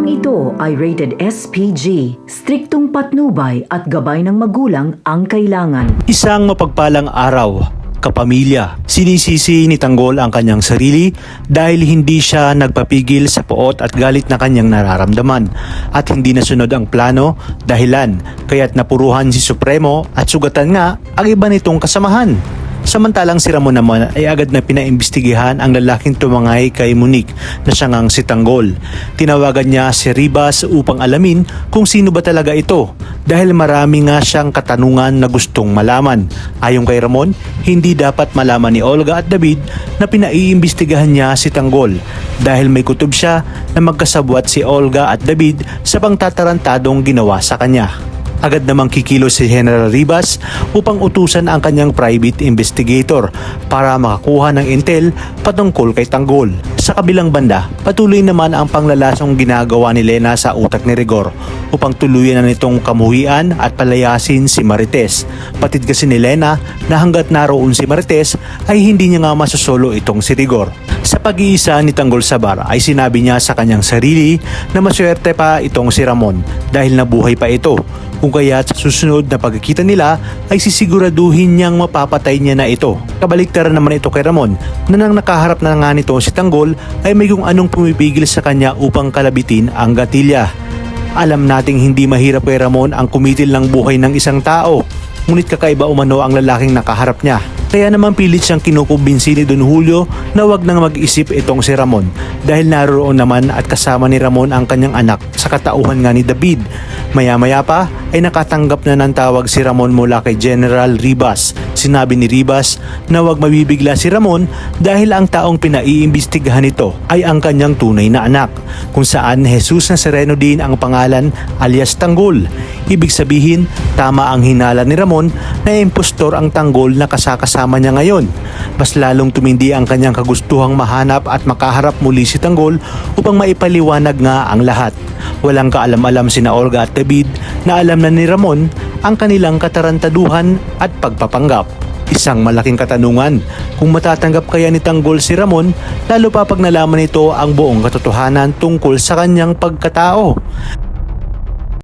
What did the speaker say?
Programang ito ay rated SPG, striktong patnubay at gabay ng magulang ang kailangan. Isang mapagpalang araw, kapamilya. Sinisisi ni Tanggol ang kanyang sarili dahil hindi siya nagpapigil sa poot at galit na kanyang nararamdaman at hindi nasunod ang plano, dahilan kaya't napuruhan si Supremo at sugatan nga ang iba nitong kasamahan. Samantalang si Ramon naman ay agad na pinaimbestigahan ang lalaking tumangay kay Monique na siya ngang si Tanggol. Tinawagan niya si Ribas upang alamin kung sino ba talaga ito dahil marami nga siyang katanungan na gustong malaman. Ayon kay Ramon, hindi dapat malaman ni Olga at David na pinaiimbestigahan niya si Tanggol dahil may kutob siya na magkasabwat si Olga at David sa pangtatarantadong ginawa sa kanya. Agad namang kikilos si General Ribas upang utusan ang kanyang private investigator para makakuha ng intel patungkol kay Tanggol. Sa kabilang banda, patuloy naman ang panglalasong ginagawa ni Lena sa utak ni Rigor upang tuluyan na nitong kamuhian at palayasin si Marites. Patid kasi ni Lena na hanggat naroon si Marites ay hindi niya nga masusolo itong si Rigor. Sa pag-iisa ni Tanggol sa bar ay sinabi niya sa kanyang sarili na maswerte pa itong si Ramon dahil nabuhay pa ito. Kung kaya sa susunod na pagkikita nila ay sisiguraduhin niyang mapapatay niya na ito. Kabaliktaran naman ito kay Ramon na nang nakaharap na nga nito si Tanggol ay may kung anong pumipigil sa kanya upang kalabitin ang gatilya. Alam nating hindi mahirap kay Ramon ang kumitil ng buhay ng isang tao, ngunit kakaiba umano ang lalaking nakaharap niya. Kaya naman pilit siyang kinukumbinsi ni Don Julio na wag nang mag-isip itong si Ramon dahil naroon naman at kasama ni Ramon ang kanyang anak sa katauhan nga ni David. Maya-maya pa ay nakatanggap na ng tawag si Ramon mula kay General Ribas. Sinabi ni Ribas na wag mabibigla si Ramon dahil ang taong pinaiimbestigahan nito ay ang kanyang tunay na anak, kung saan Jesus Nazareno din ang pangalan alias Tanggol. Ibig sabihin, tama ang hinala ni Ramon na impostor ang Tanggol na kasakasama niya ngayon. Mas lalong tumindi ang kanyang kagustuhang mahanap at makaharap muli si Tanggol upang maipaliwanag nga ang lahat. Walang kaalam-alam sina Olga at David na alam na ni Ramon ang kanilang katarantaduhan at pagpapanggap. Isang malaking katanungan kung matatanggap kaya ni Tanggol si Ramon, lalo pa pag nalaman nito ang buong katotohanan tungkol sa kanyang pagkatao.